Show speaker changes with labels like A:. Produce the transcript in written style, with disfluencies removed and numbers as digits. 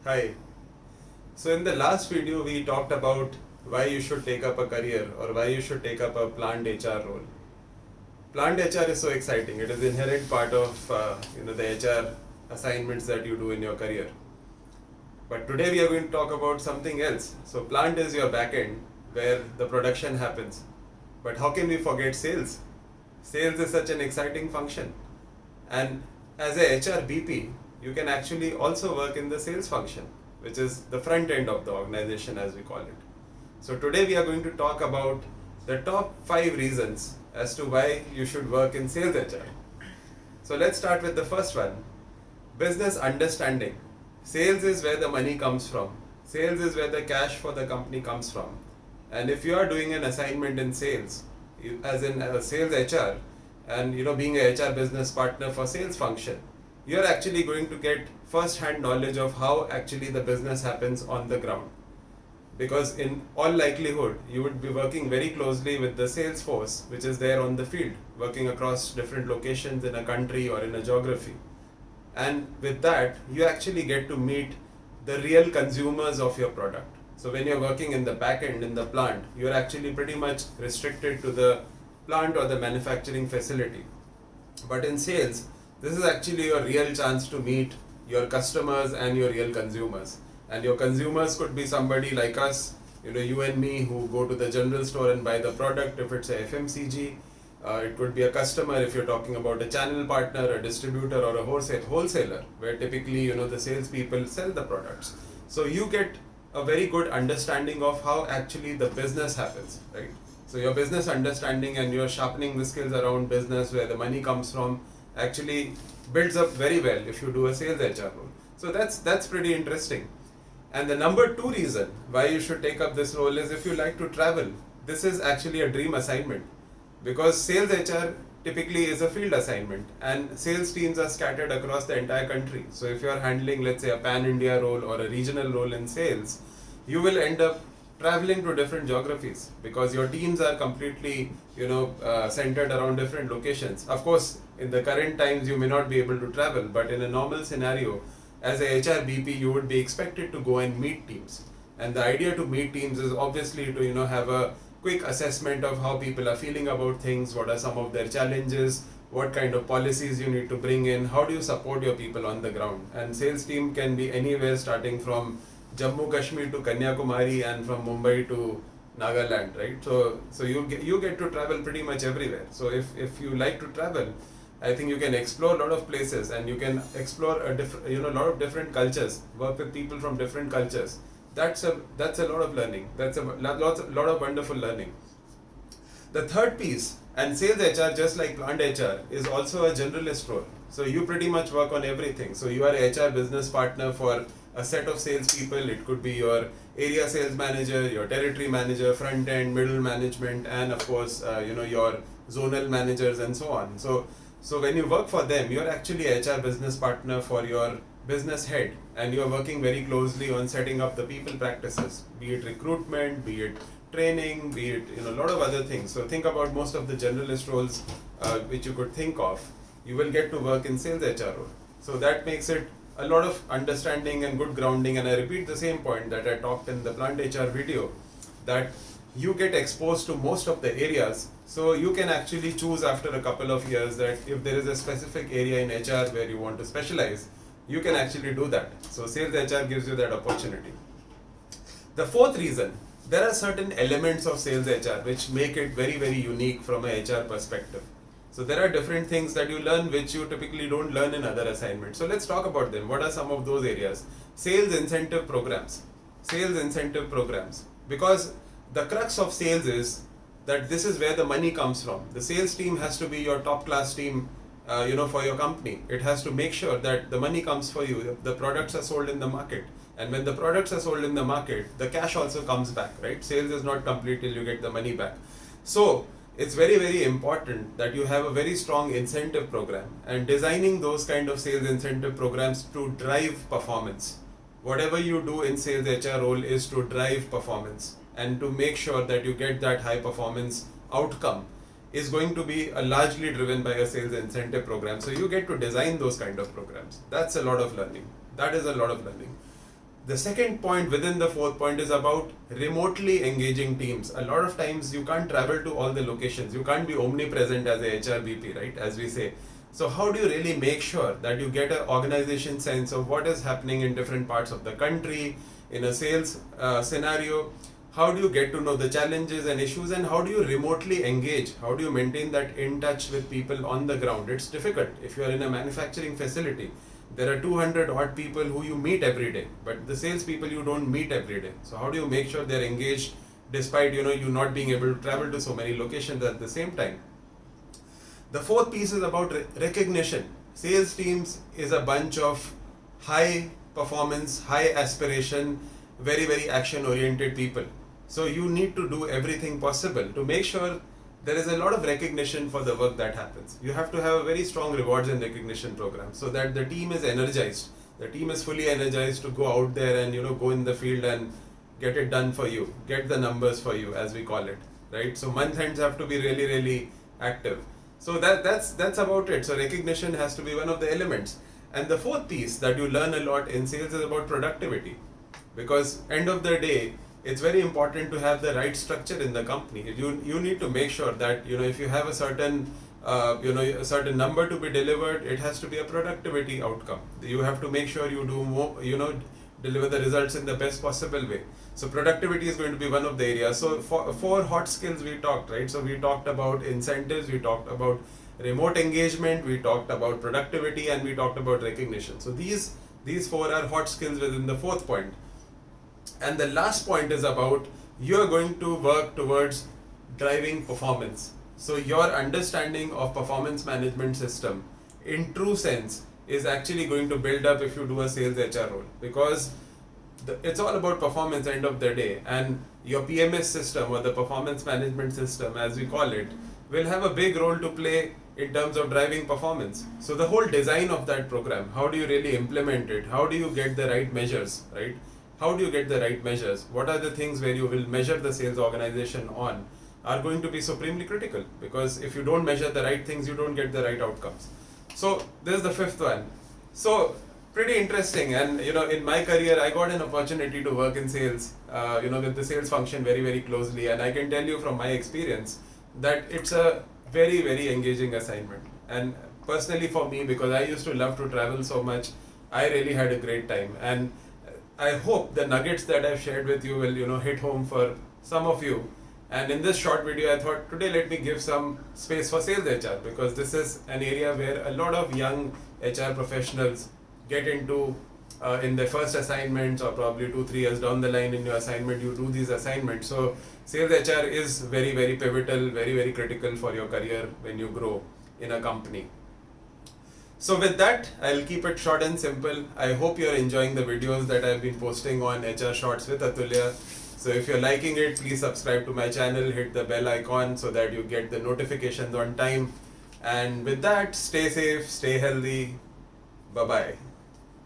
A: Hi. So in the last video we talked about why you should take up a career or why you should take up a plant HR role. Plant HR is so exciting. It is inherent part of the HR assignments that you do in your career. But today we are going to talk about something else. So plant is your back end where the production happens. But how can we forget sales? Sales is such an exciting function. And as a HR BP, you can actually also work in the sales function, which is the front end of the organization as we call it. So today we are going to talk about the top 5 reasons as to why you should work in sales HR. So let's start with the first one. Business understanding. Sales is where the money comes from. Sales is where the cash for the company comes from. And if you are doing an assignment in sales, as in sales HR, and being a HR business partner for sales function, you're actually going to get first-hand knowledge of how actually the business happens on the ground. Because in all likelihood, you would be working very closely with the sales force, which is there on the field, working across different locations in a country or in a geography. And with that, you actually get to meet the real consumers of your product. So when you're working in the back end, in the plant, you're actually pretty much restricted to the plant or the manufacturing facility. But in sales, this is actually your real chance to meet your customers and your real consumers. And your consumers could be somebody like us, you and me, who go to the general store and buy the product if it's a FMCG. It could be a customer if you're talking about a channel partner, a distributor, or a wholesaler, where typically the salespeople sell the products. So you get a very good understanding of how actually the business happens, right? So your business understanding and your sharpening the skills around business, where the money comes from, actually builds up very well if you do a sales HR role. So that's pretty interesting. And the number 2 reason why you should take up this role is if you like to travel. This is actually a dream assignment, because sales HR typically is a field assignment and sales teams are scattered across the entire country. So if you are handling, let's say, a pan-India role or a regional role in sales, you will end up traveling to different geographies because your teams are completely centered around different locations. Of course, in the current times you may not be able to travel, but in a normal scenario, as a HR BP, you would be expected to go and meet teams. And the idea to meet teams is obviously to have a quick assessment of how people are feeling about things, what are some of their challenges, what kind of policies you need to bring in, how do you support your people on the ground. And sales team can be anywhere starting from Jammu Kashmir to Kanyakumari and from Mumbai to Nagaland, right? So you get to travel pretty much everywhere. So if you like to travel, I think you can explore a lot of places and you can explore a lot of different cultures, work with people from different cultures. That's a lot of learning. That's a lot of wonderful learning. The third piece, and sales HR, just like plant HR, is also a generalist role. So you pretty much work on everything. So you are a HR business partner for a set of salespeople. It could be your area sales manager, your territory manager, front end, middle management, and of course, your zonal managers and so on. So when you work for them, you're actually a HR business partner for your business head, and you're working very closely on setting up the people practices, be it recruitment, be it training, be it a lot of other things. So think about most of the generalist roles which you could think of. You will get to work in sales HR role. So that makes it a lot of understanding and good grounding. And I repeat the same point that I talked in the plant HR video, that you get exposed to most of the areas. So you can actually choose after a couple of years that if there is a specific area in HR where you want to specialize, you can actually do that. So sales HR gives you that opportunity. The fourth reason, there are certain elements of sales HR which make it very, very unique from a HR perspective. So there are different things that you learn which you typically don't learn in other assignments. So let's talk about them. What are some of those areas? Sales incentive programs. Sales incentive programs. Because the crux of sales is that this is where the money comes from. The sales team has to be your top class team for your company. It has to make sure that the money comes for you. The products are sold in the market. And when the products are sold in the market, the cash also comes back, right? Sales is not complete till you get the money back. So it's very, very important that you have a very strong incentive program, and designing those kind of sales incentive programs to drive performance. Whatever you do in sales HR role is to drive performance and to make sure that you get that high performance outcome is going to be largely driven by a sales incentive program. So you get to design those kind of programs. That's a lot of learning. That is a lot of learning. The second point within the fourth point is about remotely engaging teams. A lot of times you can't travel to all the locations. You can't be omnipresent as a HRBP, right? As we say. So how do you really make sure that you get an organization sense of what is happening in different parts of the country, in a sales scenario? How do you get to know the challenges and issues, and how do you remotely engage? How do you maintain that in touch with people on the ground? It's difficult if you are in a manufacturing facility. There are 200 odd people who you meet every day, but the sales people you don't meet every day. So how do you make sure they're engaged despite you not being able to travel to so many locations at the same time? The fourth piece is about recognition. Sales teams is a bunch of high performance, high aspiration, very, very action oriented people. So you need to do everything possible to make sure there is a lot of recognition for the work that happens. You have to have a very strong rewards and recognition program so that the team is energized. The team is fully energized to go out there and go in the field and get it done for you, get the numbers for you, as we call it, right? So month ends have to be really, really active. So that's about it. So recognition has to be one of the elements. And the fourth piece that you learn a lot in sales is about productivity, because end of the day, it's very important to have the right structure in the company. You need to make sure that if you have a certain a certain number to be delivered, it has to be a productivity outcome. You have to make sure you do more, deliver the results in the best possible way. So productivity is going to be one of the areas. So for four hot skills we talked, right? So we talked about incentives, we talked about remote engagement, we talked about productivity, and we talked about recognition. So these four are hot skills within the fourth point. And the last point is about you are going to work towards driving performance. So your understanding of performance management system in true sense is actually going to build up if you do a sales HR role, because it's all about performance end of the day, and your PMS system, or the performance management system as we call it, will have a big role to play in terms of driving performance. So the whole design of that program, how do you really implement it? How do you get the right measures, right? How do you get the right measures? What are the things where you will measure the sales organization on are going to be supremely critical, because if you don't measure the right things, you don't get the right outcomes. So this is the fifth one. So pretty interesting, and in my career I got an opportunity to work in sales, with the sales function very, very closely, and I can tell you from my experience that it's a very, very engaging assignment. And personally for me, because I used to love to travel so much, I really had a great time, and I hope the nuggets that I've shared with you will hit home for some of you. And in this short video, I thought today let me give some space for sales HR, because this is an area where a lot of young HR professionals get into in their first assignments, or probably 2-3 years down the line in your assignment, you do these assignments. So sales HR is very, very pivotal, very, very critical for your career when you grow in a company. So with that, I'll keep it short and simple. I hope you're enjoying the videos that I've been posting on HR Shorts with Atulya. So if you're liking it, please subscribe to my channel, hit the bell icon so that you get the notifications on time. And with that, stay safe, stay healthy. Bye-bye.